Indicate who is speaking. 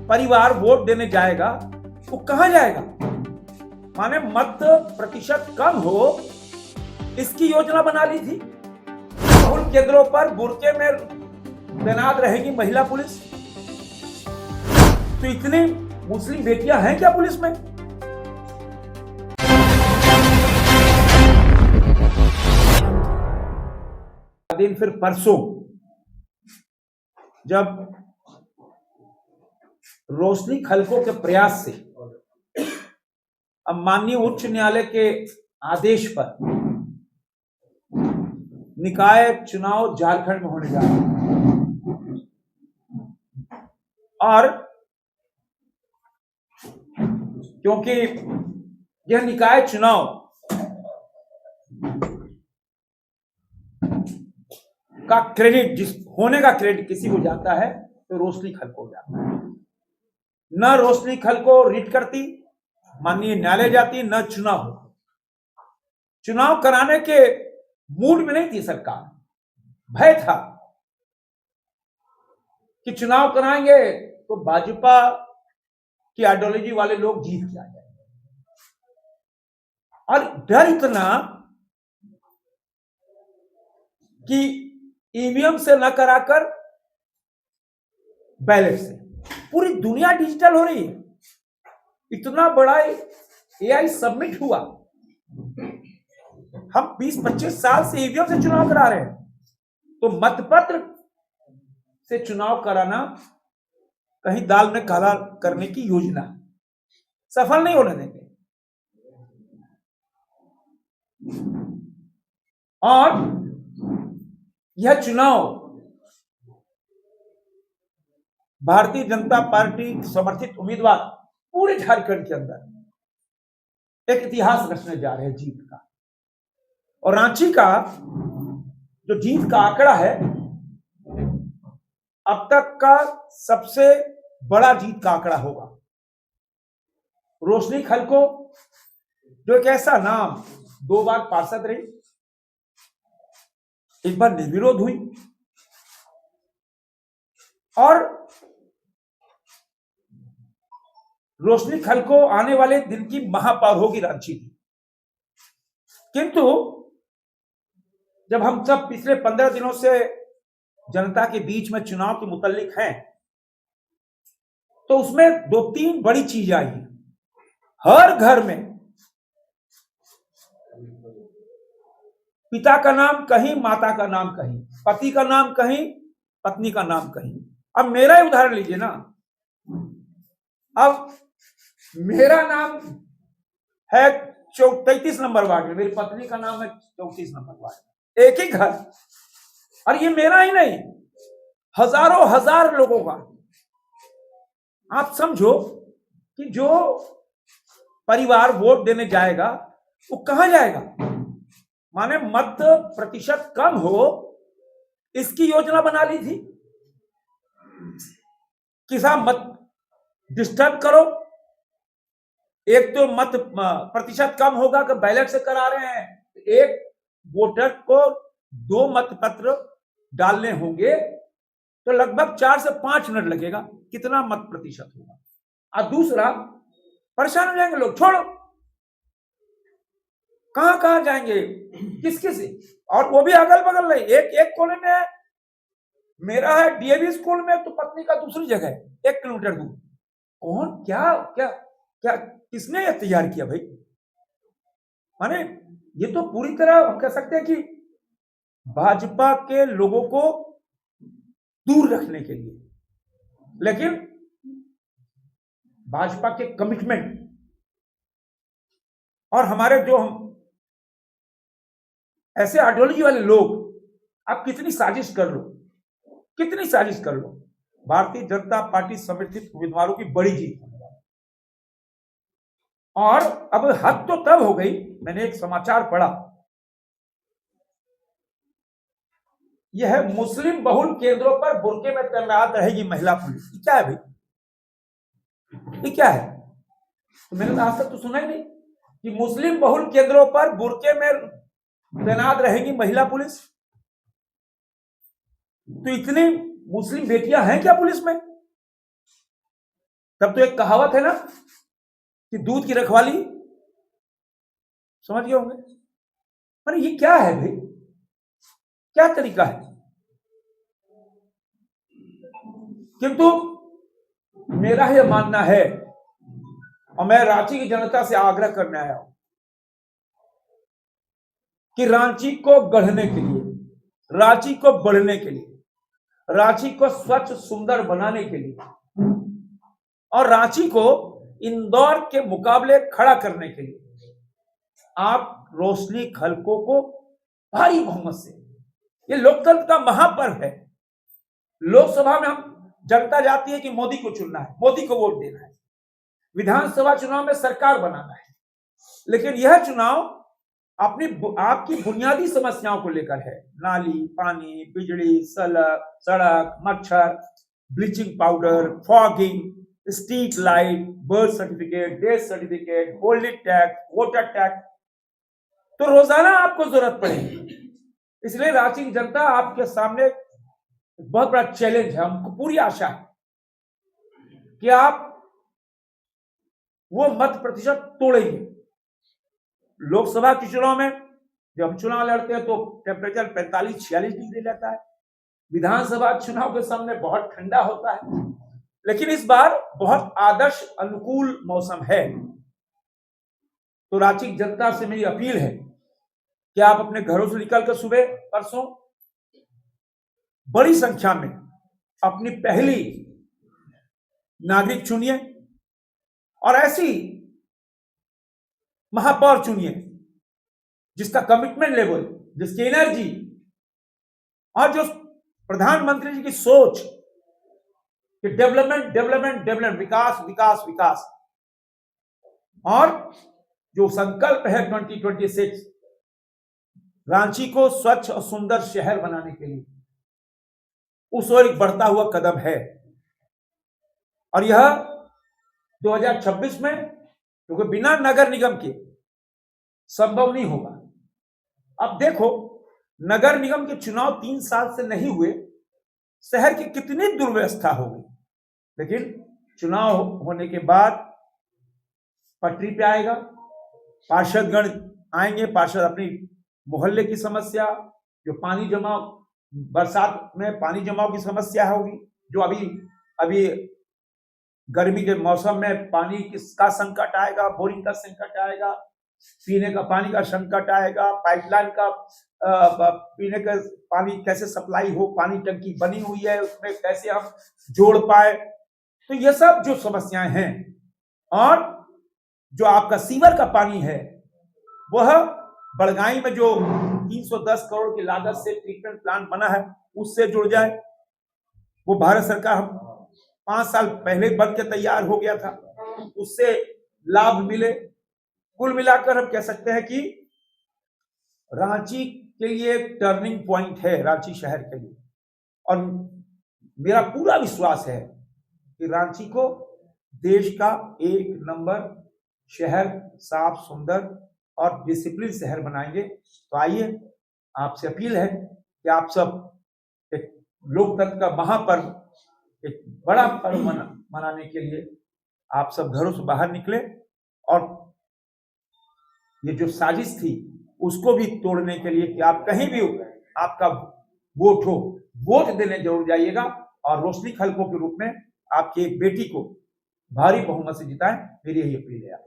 Speaker 1: परिवार वोट देने जाएगा वो कहां जाएगा? माने मत प्रतिशत कम हो, इसकी योजना बना ली थी। बहुल केंद्रों पर बुर्के में तैनात रहेगी महिला पुलिस। तो इतनी मुस्लिम बेटियां हैं क्या पुलिस में? दिन फिर परसों जब रोशनी खलको के प्रयास से अब माननीय उच्च न्यायालय के आदेश पर निकाय चुनाव झारखंड में होने जा रहा है और क्योंकि यह निकाय चुनाव का क्रेडिट जिस होने का क्रेडिट किसी को जाता है तो रोशनी खलको जाता है। न रोशनी खलको रिट करती, माननीय न्यायालय जाती, न चुनाव कराने के मूड में नहीं थी सरकार। भय था कि चुनाव कराएंगे तो भाजपा की आइडियोलॉजी वाले लोग जीत के आ जाएंगे और डर इतना कि ईवीएम से न कराकर बैलेट से। पूरी दुनिया डिजिटल हो रही है। इतना बड़ा एआई सबमिट हुआ। हम 20-25 साल से ईवीएम से चुनाव करा रहे हैं, तो मतपत्र से चुनाव कराना कहीं दाल में काला करने की योजना सफल नहीं होने देंगे। और यह चुनाव भारतीय जनता पार्टी समर्थित उम्मीदवार पूरे झारखंड के अंदर एक इतिहास रचने जा रहे हैं जीत का। और रांची का जो जीत का आंकड़ा है अब तक का सबसे बड़ा जीत का आंकड़ा होगा। रोशनी खलको जो एक ऐसा नाम 2 बार पार्षद रही, एक बार निर्विरोध हुई और रोशनी खलको आने वाले दिन की महापौर होगी रांची की। किंतु जब हम सब पिछले 15 दिनों से जनता के बीच में चुनाव के मुतल्लिक हैं तो उसमें 2-3 बड़ी चीज आई है। हर घर में पिता का नाम कहीं, माता का नाम कहीं, पति का नाम कहीं, पत्नी का नाम कहीं। अब मेरा ही उदाहरण लीजिए ना। अब मेरा नाम है 33 नंबर वार्ड में, मेरी पत्नी का नाम है 34 नंबर वार्ड में, एक ही घर। और ये मेरा ही नहीं, हजारों हजार लोगों का। आप समझो कि जो परिवार वोट देने जाएगा वो कहां जाएगा? माने मत प्रतिशत कम हो, इसकी योजना बना ली थी। किसा मत डिस्टर्ब करो, एक तो मत प्रतिशत कम होगा कि बैलेट से करा रहे हैं, एक वोटर को 2 मतपत्र डालने होंगे तो लगभग 4 से 5 मिनट लगेगा। कितना मत प्रतिशत होगा? और दूसरा, परेशान हो जाएंगे लोग। छोड़ो, कहां जाएंगे, किस और वो भी अगल बगल नहीं, एक कोने में है। मेरा है डीएवी स्कूल में, तो पत्नी का दूसरी जगह है, 1 किलोमीटर दूर। कौन क्या किसने यह तैयार किया भाई? माने ये तो पूरी तरह हम कह सकते हैं कि भाजपा के लोगों को दूर रखने के लिए। लेकिन भाजपा के कमिटमेंट और हमारे जो हम ऐसे आइडियोलॉजी वाले लोग, आप कितनी साजिश कर लो, भारतीय जनता पार्टी समर्थित उम्मीदवारों की बड़ी जीत होने वाली। और अब हद तो तब हो गई, मैंने एक समाचार पढ़ा, यह मुस्लिम बहुल केंद्रों पर बुर्के में तैनात रहेगी महिला पुलिस। ये क्या है भाई? ये क्या है? तो मैंने आज तक तो सुना ही नहीं कि मुस्लिम बहुल केंद्रों पर बुर्के में तैनात रहेगी महिला पुलिस। तो इतनी मुस्लिम बेटियां हैं क्या पुलिस में? तब तो एक कहावत है ना कि दूध की रखवाली, समझ गए होंगे। पर ये क्या है भाई, क्या तरीका है? किंतु मेरा यह मानना है, और मैं रांची की जनता से आग्रह करने आया हूं कि रांची को गढ़ने के लिए, रांची को बढ़ने के लिए, रांची को स्वच्छ सुंदर बनाने के लिए और रांची को इंदौर के मुकाबले खड़ा करने के लिए आप रोशनी खलको को भारी बहुमत से, ये लोकतंत्र का महापर्व है। लोकसभा में हम जनता जाती है कि मोदी को चुनना है, मोदी को वोट देना है, विधानसभा चुनाव में सरकार बनाना है, लेकिन यह चुनाव आपकी बुनियादी समस्याओं को लेकर है। नाली, पानी, बिजली, सड़क, मच्छर, bleaching powder, fogging, street light, birth certificate, death certificate, holding tax, voter tax, तो रोजाना आपको जरूरत पड़ेगी। इसलिए रांची की जनता आपके सामने बहुत बड़ा चैलेंज है। हमको पूरी आशा है कि आप वो मत प्रतिशत तोड़ेंगे। लोकसभा के चुनाव में जब हम चुनाव लड़ते हैं तो टेम्परेचर 45-46 डिग्री रहता है, विधानसभा चुनाव के सामने बहुत ठंडा होता है, लेकिन इस बार बहुत आदर्श अनुकूल मौसम है। तो रांची की जनता से मेरी अपील है कि आप अपने घरों से निकलकर सुबह परसों बड़ी संख्या में अपनी पहली नागरिक चुनिए और ऐसी महापौर चुनिए जिसका कमिटमेंट लेवल, जिसकी एनर्जी और जो प्रधानमंत्री जी की सोच कि डेवलपमेंट डेवलपमेंट डेवलपमेंट, विकास विकास विकास, और जो संकल्प है 2026 रांची को स्वच्छ और सुंदर शहर बनाने के लिए, उस ओर एक बढ़ता हुआ कदम है। और यह 2026 में, क्योंकि बिना नगर निगम के संभव नहीं होगा। अब देखो, नगर निगम के चुनाव 3 साल से नहीं हुए, शहर की कितनी दुर्व्यवस्था हो गई, लेकिन चुनाव होने के बाद पटरी पे आएगा, पार्षदगण आएंगे, पार्षद अपनी मोहल्ले की समस्या, जो पानी जमाव, बरसात में पानी जमाव की समस्या होगी, जो अभी गर्मी के मौसम में पानी का संकट आएगा, बोरिंग का संकट आएगा, पीने का पानी का संकट आएगा, पाइपलाइन का पीने का पानी कैसे सप्लाई हो, पानी टंकी बनी हुई है उसमें कैसे हम जोड़ पाए, तो ये सब जो समस्याएं हैं। और जो आपका सीवर का पानी है, वह बड़गाई में जो 310 करोड़ की लागत से ट्रीटमेंट प्लांट बना है उससे जुड़ जाए। वो भारत सरकार 5 साल पहले बन के तैयार हो गया था, उससे लाभ मिले। कुल मिलाकर हम कह सकते हैं कि रांची के लिए एक टर्निंग पॉइंट है, रांची शहर के लिए। और मेरा पूरा विश्वास है कि रांची को देश का 1 नंबर शहर, साफ सुंदर और डिसिप्लिन शहर बनाएंगे। तो आइए, आपसे अपील है कि आप सब एक लोकतंत्र का महापर्व, एक बड़ा पर्व मनाने के लिए आप सब घरों से बाहर निकले और ये जो साजिश थी उसको भी तोड़ने के लिए कि आप कहीं भी आपका वोट हो, वोट देने जरूर जाइएगा और रोशनी खलको के रूप में आपकी एक बेटी को भारी बहुमत से जिताएं। मेरी यही अपील है।